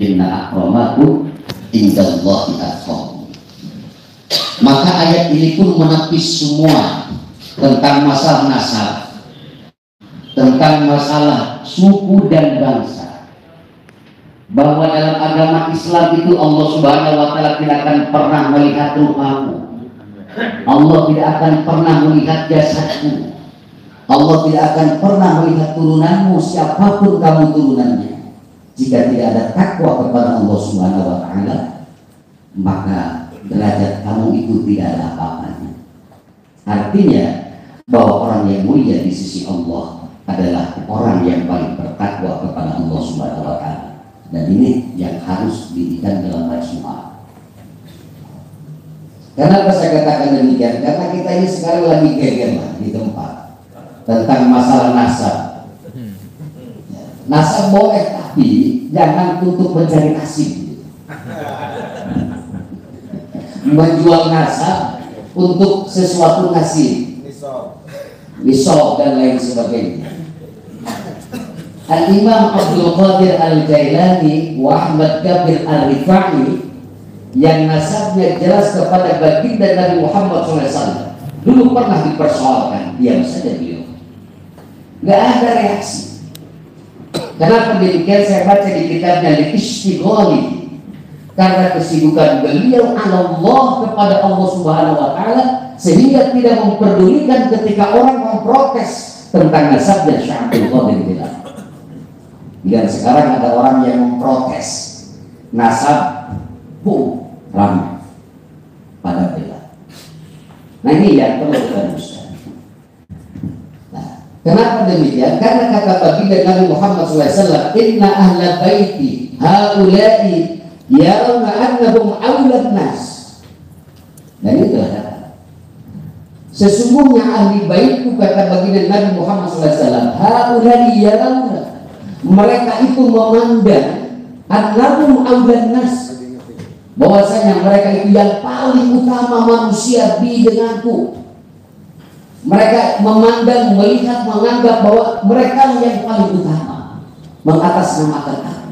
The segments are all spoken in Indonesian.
Inna akramakum indallahi atqakum. Maka ayat ini pun menepis semua tentang masalah nasab, tentang masalah suku dan bangsa. Bahwa dalam agama Islam itu Allah Subhanahu wa taala tidak akan pernah melihat rupamu. Allah tidak akan pernah melihat jasadmu. Allah tidak akan pernah melihat turunanmu, siapapun kamu turunannya. Jika tidak ada takwa kepada Allah Subhanahu wa taala, maka derajat kamu itu tidak ada apa-apanya. Artinya bahwa orang yang mulia di sisi Allah adalah orang yang paling bertakwa kepada Allah Subhanahu wa taala. Dan ini yang harus didikan dalam majmu'ah. Kenapa saya katakan demikian? Karena kita ini sekarang lagi geger di tempat tentang masalah nasab. Nasab boleh, tapi jangan untuk mencari nasib. Menjual nasab untuk sesuatu nasib, nisab dan lain sebagainya. Al-Imam Abdul Qadir Al-Jailani wa Ahmad Kabir Al-Rifai yang nasabnya jelas kepada baginda Nabi Muhammad SAW dulu pernah dipersoalkan, diam saja beliau, nggak ada reaksi. Kenapa demikian? Saya baca di kitabnya Al-Ishtighali, karena kesibukan beliau Allah kepada Allah Subhanahu wa taala sehingga tidak memperdulikan ketika orang memprotes tentang nasab dan Syaikhul Qadir Jailani. Dan sekarang ada orang yang memprotes nasab, ramai pada bela. Nah ini yang perlu kita luruskan. Nah, kenapa demikian? Karena kata baginda Nabi Muhammad SAW, Inna ahla baiti haulai yarawna annahum awlan nas. Dan itu adalah sesungguhnya ahli baitku, kata baginda Nabi Muhammad SAW, haulai yarawna, mereka itu memandang annahum awlan nas, bahwasanya mereka itu yang paling utama manusia di denganku. Mereka memandang, melihat, menganggap bahwa mereka yang paling utama, mengatasnamakan aku.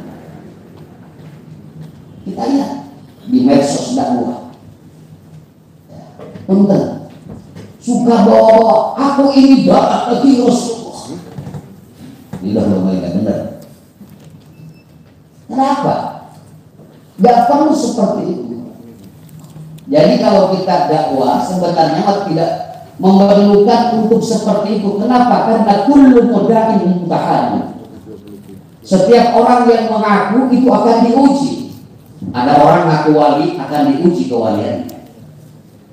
Kita lihat di medsos dakwah, punten suka bawa aku ini bakat lagi Rasulullah. Ini udah mulai gak benar. Kenapa? Gak perlu seperti itu. Jadi kalau kita dakwah sebenarnya tidak memerlukan untuk seperti itu. Kenapa? Karena kullu muda'in mumtahan. Setiap orang yang mengaku itu akan diuji. Ada orang ngaku wali akan diuji kewaliannya.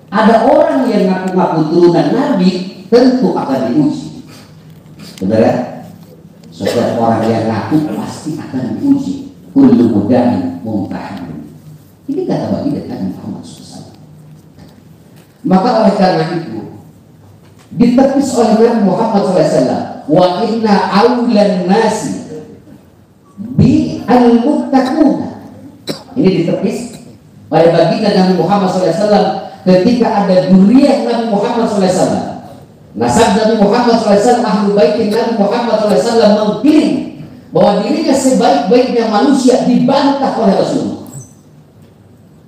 Ada orang yang ngaku-ngaku turunan Nabi tentu akan diuji. Benar ya? Setiap orang yang ngaku pasti akan diuji. Kullu muda'in mumtahan. Ini kata baginda Nabi Muhammad SAW. Maka oleh karena itu ditepis oleh Nabi Muhammad SAW, wa inna awlan nasi bi al-muttaquna. Ini ditepis oleh baginda Nabi Muhammad SAW ketika ada dzurriyyah Nabi Muhammad SAW. Nasab Nabi Muhammad SAW, ahlu baitin Nabi Muhammad SAW mengklaim bahwa dirinya sebaik-baiknya manusia dibantah oleh Rasulullah.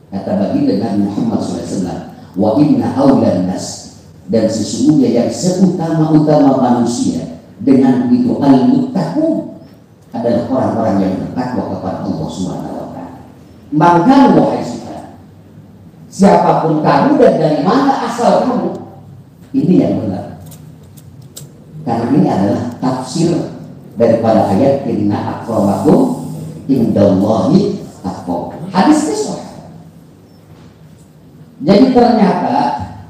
Kata baginda Nabi Muhammad SAW, wa inna awlan nas, dan sesungguhnya yang seutama-utama manusia dengan itu al-muttaqun adalah orang-orang yang bertakwa kepada Allah Subhanahu wa taala. Maka wahai saudara, siapapun kamu dan dari mana asal kamu, ini yang benar. Karena ini adalah tafsir daripada ayat inna akramakum indallahi atqakum. Hadis sahih. Jadi ternyata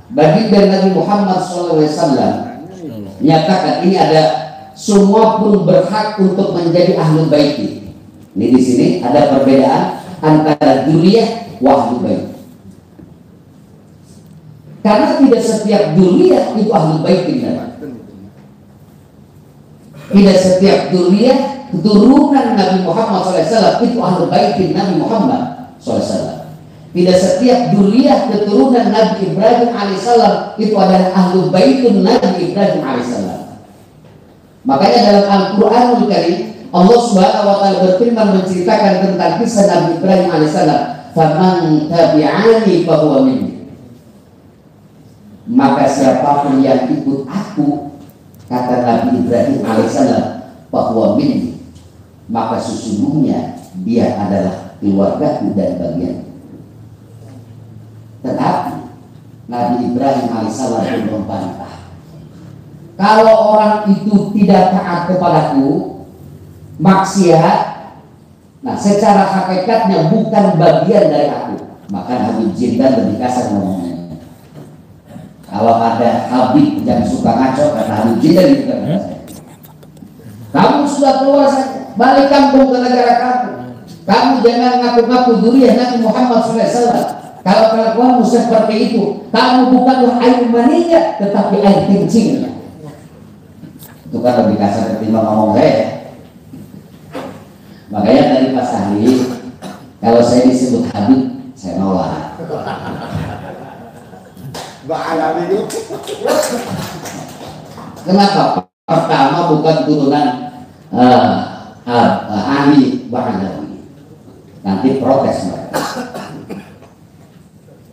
baginda Nabi Muhammad SAW menyatakan ini ada semua pun berhak untuk menjadi ahlul baiti. Ini di sini ada perbedaan antara dzurriyyah wa ahlul bait. Karena tidak setiap dzurriyyah itu ahlul bait. Tidak setiap dzurriyyah keturunan Nabi Muhammad SAW itu ahlul baitin Nabi Muhammad SAW. Tidak setiap dzurriyyah keturunan Nabi Ibrahim alaihissalam itu adalah ahlul baitun Nabi Ibrahim alaihissalam. Makanya dalam Al-Quranul Karim Allah Subhanahu wa taala berfirman menceritakan tentang kisah Nabi Ibrahim alaihissalam, "Faman tabi'ani fahuwa minni." Maka siapapun yang ikut aku, kata Nabi Ibrahim alaihissalam, fahuwa minni, maka sesungguhnya dia adalah keluargaku dan bagianku. Tetapi Nabi Ibrahim alaihissalam pun membantah, kalau orang itu tidak taat kepadaku, maksiat, nah secara hakikatnya bukan bagian dari aku. Maka Habib Jindan lebih kasar ngomongnya. Kalau ada Habib yang suka ngaco, kata Habib Jindan itu kan, kamu sudah keluar saja, balik kampung ke negara kamu. Kamu jangan ngaku-ngaku duriah Nabi Muhammad SAW. Kalau kelakuanmu seperti itu, kamu bukanlah air maninya, tetapi air kencingnya. Itu kan lebih kasar ketimbang ngomong saya. Makanya tadi Pak Sahli, kalau saya disebut Habib, saya nolak. Kenapa? Pertama bukan turunan Ali Ba'alawi. Nanti protes mereka.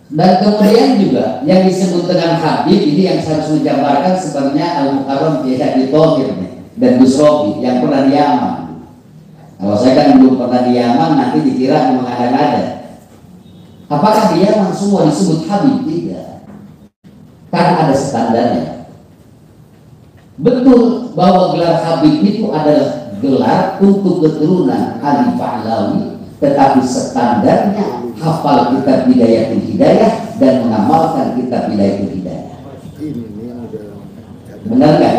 Dan kemudian juga yang disebut dengan Habib ini yang saya harus menjabarkan sebenarnya Al-Mukarram Jihadi Thohir dan Busrobi yang pernah di Yaman. Kalau saya kan belum pernah di Yaman, nanti dikira mengada-ngada. Apakah di Yaman semua disebut Habib? Tidak. Karena ada standarnya. Betul bahwa gelar Habib itu adalah gelar untuk keturunan Ali Pahlawi, tetapi standarnya hafal kitab Bidayatul Hidayah dan mengamalkan kitab Bidayatul Hidayah. Benar nggak?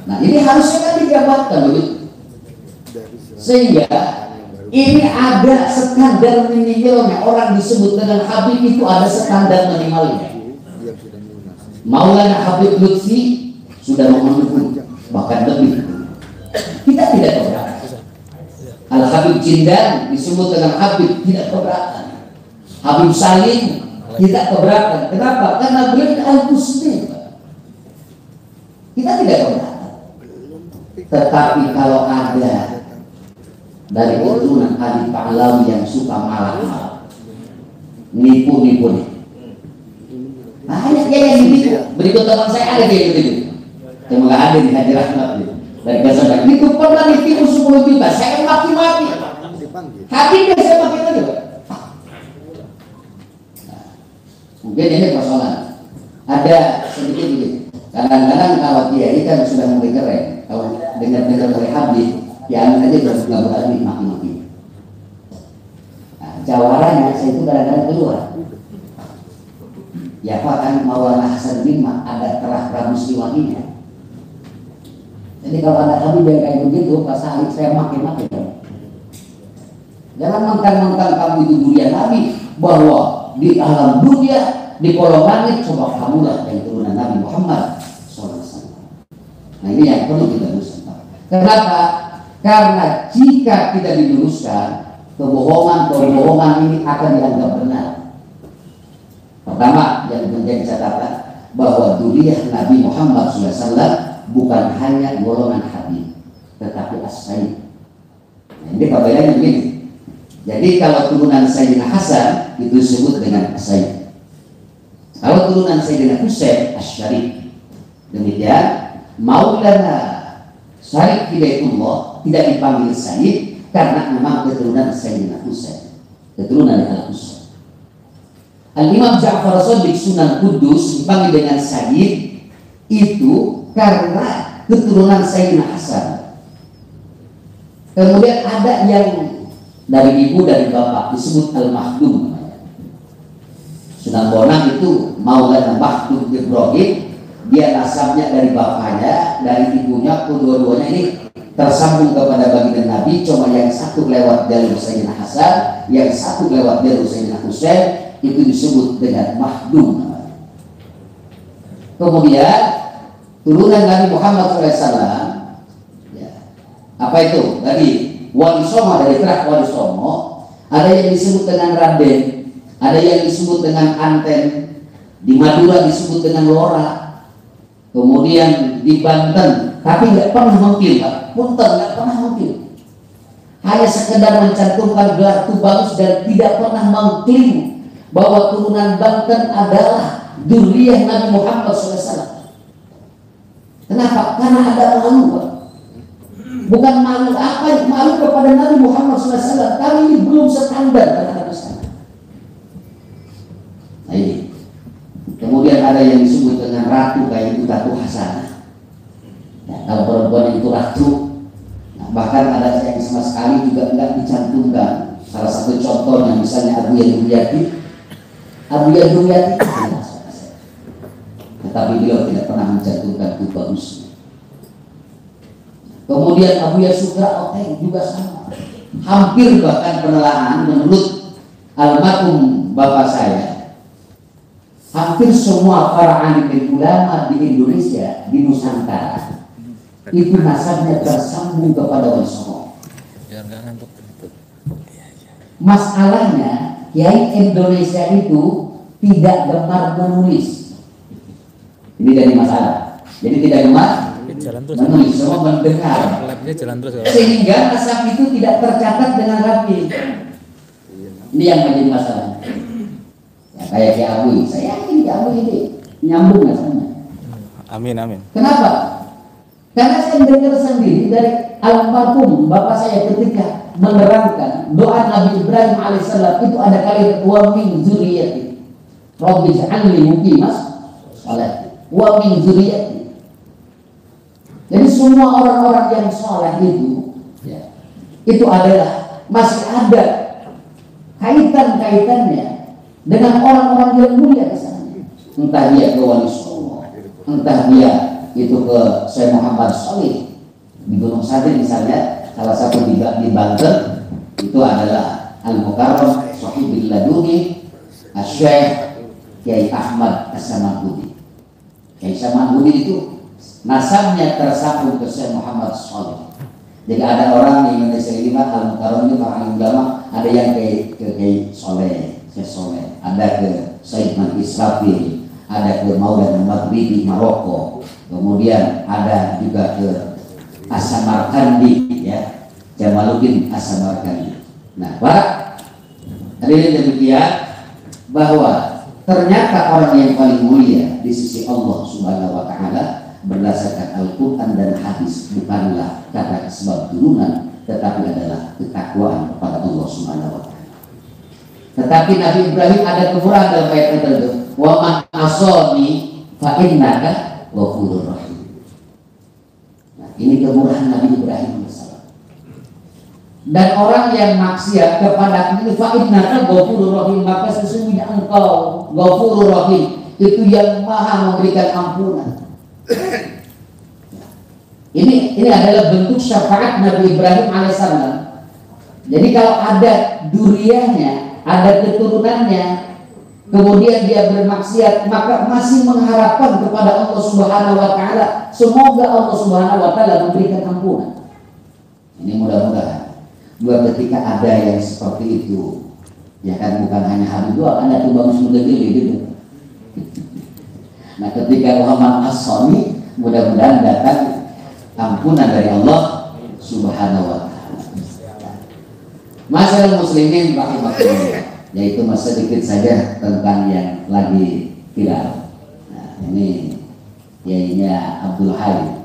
Nah ini harusnya kan dijabarkan begitu. Sehingga ini ada standar minimalnya. Orang disebut dengan Habib itu ada standar minimalnya. Maulana Habib Lutfi sudah memenuhi, bahkan lebih. Kita tidak keberatan. Al-Habib Jindan disebut dengan Habib, tidak keberatan. Habib Salim tidak keberatan. Kenapa? Karena beliau Al-Muslim. Kita tidak keberatan. Tetapi kalau ada dari keturunan Ali Pahlawi yang suka malah-malah, nipu-nipu nih, banyak yang begitu. Berikut teman saya ada kayak begitu. Cuma nggak ada di Haji Rahmat dari Gaza. Itu pernah ditipu 10 juta. Saya maki-maki. Hatinya saya maki lagi. Mungkin ini persoalan. Ada sedikit begini. Kadang-kadang kalau kiai kan sudah mulai keren. Kalau dengar-dengar dari Habib, yang aja nggak berani maki-maki. Nah, jawarannya saya itu kadang-kadang keluar. Ya Pak, kan Maulana Hasan Bima ada terah Musliwatinya. Jadi kalau ada Habib yang kayak begitu, pas hari saya maki-maki. Jangan mentang-mentang kamu itu dunia Nabi, bahwa di alam dunia, di kolong langit, coba kamulah yang turunan Nabi Muhammad SAW. Nah ini yang perlu kita luruskan. Kenapa? Karena jika tidak diluruskan, kebohongan ini akan dianggap benar. Pertama yang menjadi catatan, bahwa duriah Nabi Muhammad SAW bukan hanya golongan Habib, tetapi as-Sayyid. Nah, ini perbedaannya begini. Jadi kalau turunan Sayyidina Hasan itu disebut dengan as-Sayyid. Kalau turunan Sayyidina Husain as-Syarif. Demikian Maulana Syarif Hidayatullah tidak dipanggil Sayyid karena memang keturunan Sayyidina Husain, keturunan Al-Husain. Al-Imam Ja'far Shadiq Sunan Kudus dipanggil dengan Sayyid itu karena keturunan Sayyidina Hasan. Kemudian ada yang dari ibu dari bapak disebut Al-Mahdum. Sunan Bonang itu Maulana Mahdum Ibrahim, dia nasabnya dari bapaknya, dari ibunya, kedua-duanya ini tersambung kepada baginda Nabi. Cuma yang satu lewat jalur Sayyidina Hasan, yang satu lewat jalur Sayyidina Husain, itu disebut dengan Mahdum. Kemudian turunan Nabi Muhammad SAW, ya, apa itu? Dari Wali Songo, dari Terak Wali Songo, ada yang disebut dengan Raden, ada yang disebut dengan Anten, di Madura disebut dengan Lora, kemudian di Banten, tapi nggak pernah mungkin Pak. punten, nggak pernah mungkin. Hanya sekedar mencantumkan gelar Tubagus dan tidak pernah mengklaim bahwa turunan Banten adalah dzurriyyah Nabi Muhammad SAW. Kenapa? Karena ada malu, Pak. Bukan malu apa? Malu kepada Nabi Muhammad SAW. Kami ini belum standar terhadap sana. Nah ini. Kemudian ada yang disebut dengan ratu, kayak itu Ratu Hasanah. Ya, kalau perempuan itu ratu, nah, bahkan ada yang sama sekali juga tidak dicantumkan. Salah satu contohnya misalnya Abu Yaduriyati. Abu Yaduriyati, tetapi beliau tidak pernah mencantumkan Tubagus. Kemudian Abu Yasukra Oteng juga sama. Hampir bahkan penelaahan menurut almarhum bapak saya, hampir semua para alim dan ulama di Indonesia, di Nusantara, itu nasabnya tersambung kepada Wali Songo. Masalahnya, Kiai Indonesia itu tidak gemar menulis. Ini jadi masalah. Jadi tidak gemar menulis, semua mendengar. Sehingga nasab itu tidak tercatat dengan rapi. Ini yang menjadi masalah. Ya, kayak Ki Abu, saya yakin Ki Abu ini nyambung nasabnya. Amin, amin. Kenapa? Karena saya dengar sendiri dari almarhum bapak saya ketika menerangkan doa Nabi Ibrahim alaihissalam itu ada kalimat wa min dzurriyyati rabbi ij'alni muqimas shalah wa min dzurriyyati. Jadi semua orang-orang yang saleh itu ya, itu adalah masih ada kaitan-kaitannya dengan orang-orang yang mulia di sana. Entah dia ke Wali Songo, entah dia itu ke Syekh Muhammad Sholih di Gunung Sate misalnya, salah satu di Banten itu adalah Al-Mukarram Shahibil Laduni Syekh Kiai Ahmad As-Samahudi. Kiai Samahudi itu nasabnya tersambung ke Syekh Muhammad Sholih. Jadi ada orang di Indonesia ini Al-Mukarram itu para ulama, ada yang ke Kiai Soleh, Syekh Soleh, ada ke Sayyid Man Israfil, ada ke Maulana Maghribi Maroko, kemudian ada juga ke As-Samarkandi, ya, Jamaluddin As-Samarkandi. Nah, Pak, hadirin demikian bahwa ternyata orang yang paling mulia di sisi Allah Subhanahu wa taala berdasarkan Al-Qur'an dan hadis bukanlah kata sebab turunan, tetapi adalah ketakwaan kepada Allah Subhanahu wa taala. Tetapi Nabi Ibrahim ada kemurahan dalam ayat tertentu. Wa man asani fa innaka ghafurur rahim. Ini kemurahan Nabi Ibrahim AS. Dan orang yang maksiat kepada ini fa'innaka ghafurur rahim, maka sesungguhnya engkau ghafurur rahim, itu yang maha memberikan ampunan. Ini adalah bentuk syafaat Nabi Ibrahim AS. Jadi kalau ada duriahnya, ada keturunannya, kemudian dia bermaksiat, maka masih mengharapkan kepada Allah Subhanahu wa taala, semoga Allah Subhanahu wa taala memberikan ampunan. Ini mudah-mudahan dua ketika ada yang seperti itu, ya kan, bukan hanya Habib doang, ada tuh bagus gede gitu. Nah, ketika Muhammad As-Sani, mudah-mudahan datang ampunan dari Allah Subhanahu wa taala. Masyaallah muslimin rahimakumullah, yaitu masih sedikit saja tentang yang lagi viral. Nah, ini kiainya Abdul Hai.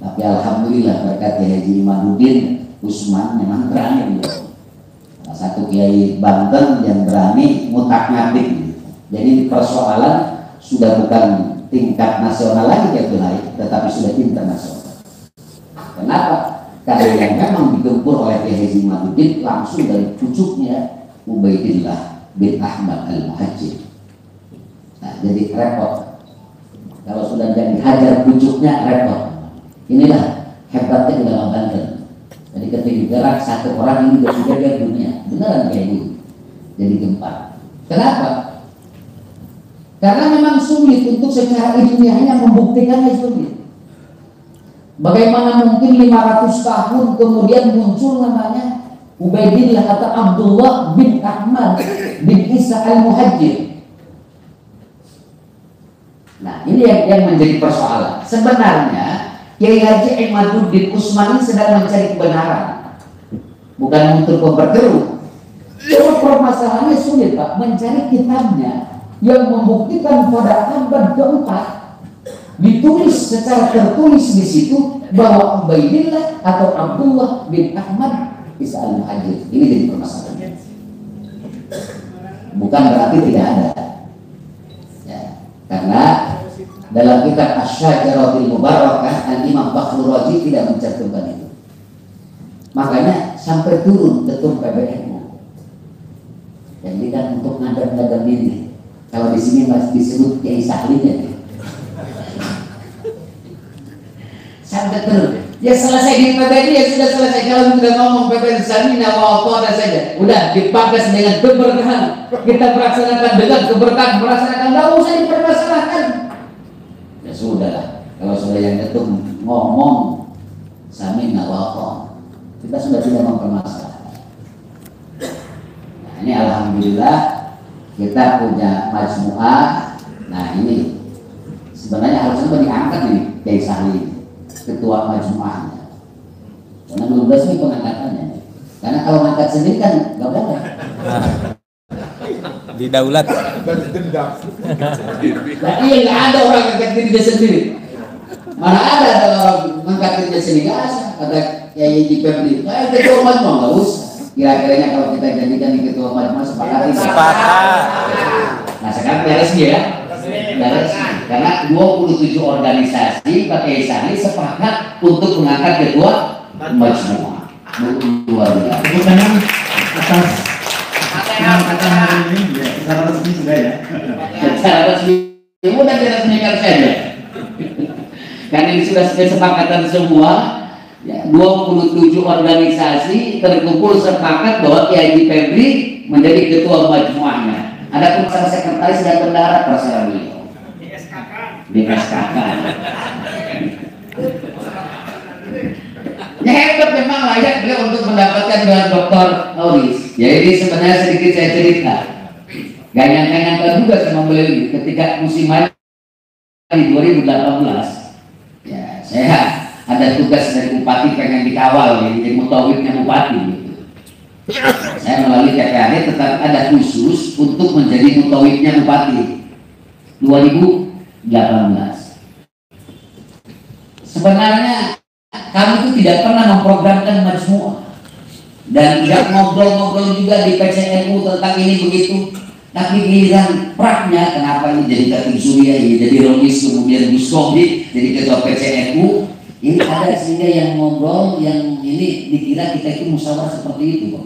Tapi alhamdulillah berkat Haji Imaduddin Usman memang berani beliau. Salah satu kiai Banten yang berani mutak-ngatik. Jadi persoalan sudah bukan tingkat nasional lagi ya Abdul Hai, tetapi sudah internasional. Kenapa? Karena yang memang digempur oleh Haji Imaduddin langsung dari pucuknya Ubaidillah bin Ahmad Al-Muhajir. Nah, jadi repot. Kalau sudah jadi hajar pucuknya repot. Inilah hebatnya dalam Banten. Jadi ketika gerak satu orang ini bisa jaga dunia. Beneran kayak ini. Jadi gempa. Kenapa? Karena memang sulit untuk secara ilmiahnya membuktikannya sulit. Bagaimana mungkin 500 tahun kemudian muncul namanya Ubaidillah atau Abdullah bin Ahmad bin Isa Al-Muhajir. Nah, ini yang menjadi persoalan. Sebenarnya Kiai Haji Imaduddin Usmani sedang mencari kebenaran, bukan untuk memperkeruh. Cuma permasalahannya sulit Pak, mencari kitabnya yang membuktikan pada abad keempat ditulis secara tertulis di situ bahwa Ubaidillah atau Abdullah bin Ahmad Isa al-Muhajir. Ini jadi permasalahannya. Bukan berarti tidak ada. Ya, karena dalam kitab Asy-Syajaratul Mubarakah Al-Imam Fakhrur Razi tidak mencantumkan itu. Makanya sampai turun ketum PBNU. Jadi kan untuk ngadam-ngadam ini. Kalau di sini masih disebut Kiai Sahlinya. Sampai turun. Ya selesai di PBNU ya sudah selesai. Kalau sudah ngomong PBNU Samina wa Aqada saja. Udah dipakas dengan keberkahan. Kita melaksanakan dengan keberkahan, melaksanakan, enggak usah dipermasalahkan. Ya sudah, kalau sudah yang ketum ngomong Samina wa Aqada, kita sudah tidak mempermasalahkan. Nah, ini alhamdulillah kita punya majmuah. Nah ini sebenarnya harusnya diangkat nih Kiai Sahli, ketua majmuahnya. Karena belum resmi pengangkatannya. Karena kalau ngangkat sendiri kan nggak boleh. Didaulat. Nah, iya nggak ada orang ngangkat dirinya sendiri. Mana ada orang ngangkat dirinya sendiri? Nggak ada. Kata Kiai di Pemdi, ketua majmuah nggak usah. Kira-kiranya kalau kita jadikan di ketua majmuah sepakat. Nah sekarang beres ya. Beres. Karena 27 organisasi pakai Sahli sepakat untuk mengangkat ketua majmuah. Luar biasa. Tepuk tangan atas pengangkatan hari ini ya, secara resmi sudah ya. Secara resmi, mudah diresmikan saja. Karena ini sudah kesepakatan semua. Ya, 27 organisasi terkumpul sepakat bahwa Kiai Haji Febri menjadi ketua majmuahnya. Ada pun sang sekretaris dan bendahara terserah beliau. Di SKK. Ya hebat memang layak beliau untuk mendapatkan gelar doktor honoris. Jadi sebenarnya sedikit saya cerita. Gak nyangka-nyangka juga sama beliau ini ketika musiman di 2018. Ya saya ada tugas dari bupati pengen dikawal jadi mutawibnya bupati gitu. Saya melalui TPAD tetap ada khusus untuk menjadi mutawibnya bupati 2018. Sebenarnya kami itu tidak pernah memprogramkan majmuah dan tidak ngobrol-ngobrol juga di PCNU tentang ini begitu. Tapi giliran praknya kenapa ini jadi Katib Surya, ini jadi Romis, kemudian Gus Romi jadi ketua PCNU. Ini ada sehingga yang ngobrol, yang ini dikira kita itu musyawarah seperti itu,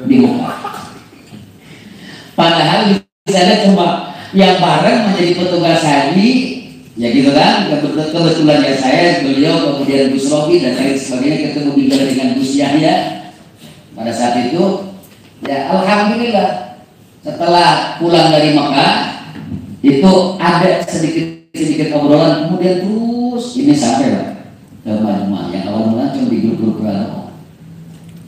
di muka. Padahal di sana cuma yang bareng menjadi petugas haji, ya gitu kan. Kebetulan ya saya, beliau, kemudian Gus Robi dan lain sebagainya ketemu juga dengan Gus Yahya pada saat itu. Ya alhamdulillah setelah pulang dari Mekah itu ada sedikit obrolan, kemudian terus ini sampai Pak ke majmuah yang awal-awal cuma di grup-grup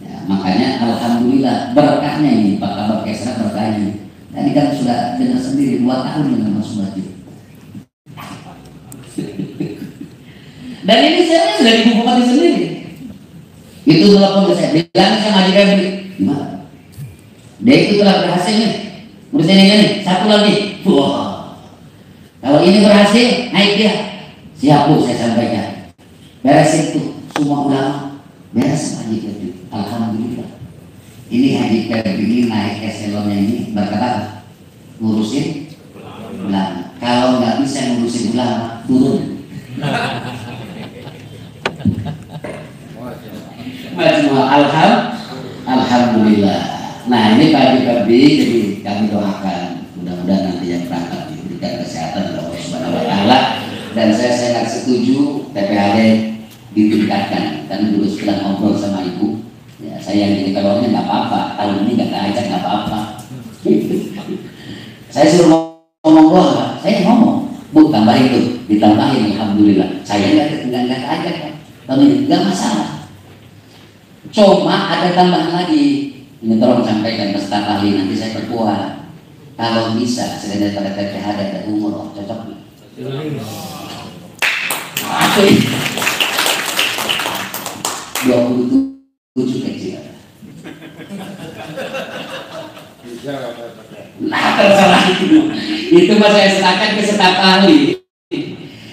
ya, makanya alhamdulillah berkahnya ini Pak Kabar Kesra berkahnya. Tadi kan sudah dengar sendiri 2 tahun dengan Mas Mujib. Dan ini saya sudah di bupati sendiri. Itu telepon ke saya, bilang sama Haji Febri, gimana? Dia itu telah berhasil nih. Menurut saya nih, satu lagi. Wah, kalau ini berhasil, naik dia. Siap Bu, saya sampaikan. Beres itu semua ulama beres Haji Febri. Alhamdulillah. Ini Haji Febri ini naik eselonnya ini berkata ngurusin ulama. Kalau nggak bisa ngurusin ulama, turun. Majmuah alhamdulillah. Nah ini Pak Haji Febri, jadi kami doakan mudah-mudahan nanti yang berangkat diberikan kesehatan oleh Allah Subhanahu Wa Taala. Dan saya sangat setuju TPAD ditingkatkan. Karena dulu setelah ngobrol sama ibu, ya, saya yang jadi kalornya nggak apa-apa, tahun ini nggak keajak nggak apa-apa. Saya suruh ngomong doang, saya ngomong, Bu tambah itu, ditambahin alhamdulillah. Saya nggak keajak, tahun ini nggak masalah. Cuma ada tambahan lagi. Ini tolong sampaikan ke staf ahli, nanti saya perkuat. Kalau bisa, selain daripada TPAD ada umur, cocok nih. 27 kecil. Nah, terserah itu mas saya serahkan ke staf ahli.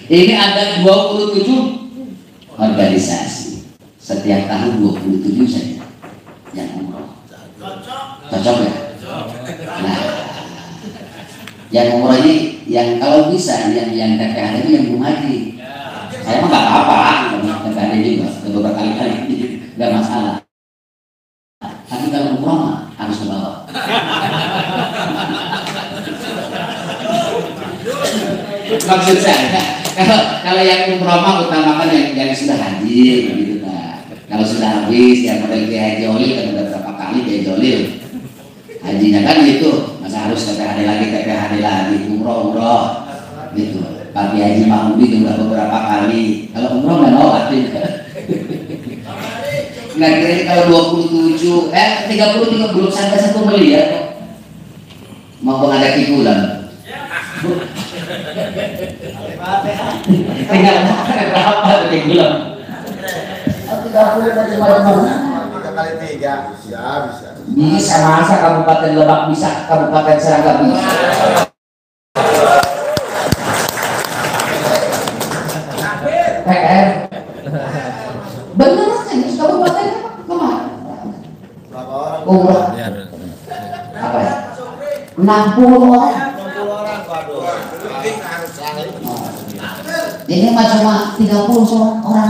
Ini ada 27 organisasi. Setiap tahun 27 saja yang umroh. Cocok ya? Nah, yang umroh ini, yang kalau bisa, yang TPH ini yang belum haji. Saya mah nggak apa-apa, TPH ini juga berkali-kali, nggak masalah. Tapi kalau umroh mah harus membawa. Maksud saya, kalau yang umroh mah utamakan yang sudah haji, gitu kan. Kalau sudah habis, yang model kayak Haji Olil kan udah berapa kali kayak Olil. Hajinya kan gitu, masa harus TPHD lagi, umroh, gitu. Tapi Haji Mahmudi udah beberapa kali. Kalau umroh nggak nolak juga. Nggak kira kalau 27, 30 belum sampai 1 miliar kok. Maupun ada kikulan. Tinggal berapa ada kikulan? 30 macam-macam. 3 kali 3 bisa. Bisa masa Kabupaten Lebak bisa, Kabupaten Serang bisa. PR. Bener kan? Kabupaten kemana? Berapa orang? Umroh. Apa ya? 60 orang. Ini mah cuma 30 orang.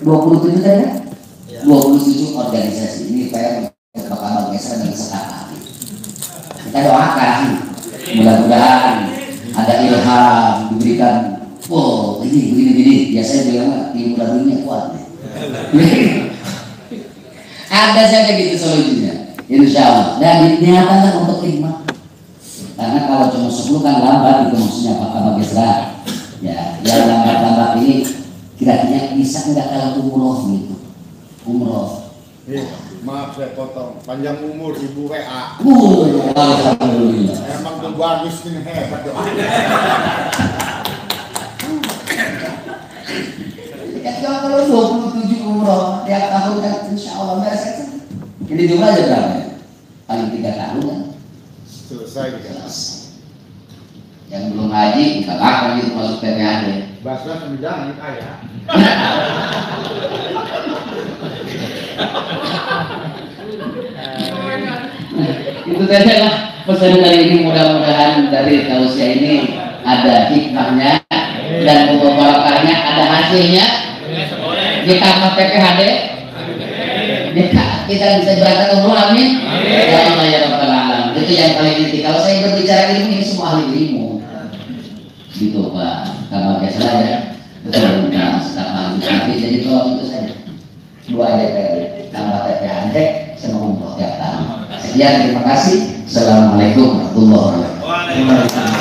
27 tadi kan? 27 organisasi. Ini PR bakal geser dan setara. Kita doakan mudah-mudahan ada ilham diberikan. Oh ini begini biasanya bilang ilmu lagunya kuat. Ada saja gitu solusinya, insya Allah. Dan niatanlah untuk hikmah. Karena kalau cuma 10 kan lambat itu maksudnya Pak Kamal Gesra. Ya, yang lambat-lambat ini kira-kira bisa nggak kalau umroh gitu? Umroh. Maaf saya potong, panjang umur ibu WA. Alhamdulillah. Emang tuh bagus ini hebat doa. Ya kalau 27 umroh tiap tahun kan insya Allah beres. Ini jumlah aja berapa? Paling 3 tahun kan? Selesai gitu. Yang belum haji nggak akan gitu masuk PPHD. Basnas bidang kaya. Itu saja lah pesan kali ini, mudah-mudahan dari tausiah ini ada hikmahnya dan mubarakahnya, ada hasilnya. Jika amat PPHD, jika kita bisa berangkat umroh, amin. Ya Allah ya Rabbal Alamin. Itu yang paling inti. Kalau saya berbicara ilmu ini semua ahli ilmu, gitu Pak. Kalau biasa ya, betul benar. Tapi jadi tolong itu saja. 2 DPR tambah TPHD sama umroh tiap tahun. Sekian, terima kasih. Assalamualaikum warahmatullahi wabarakatuh.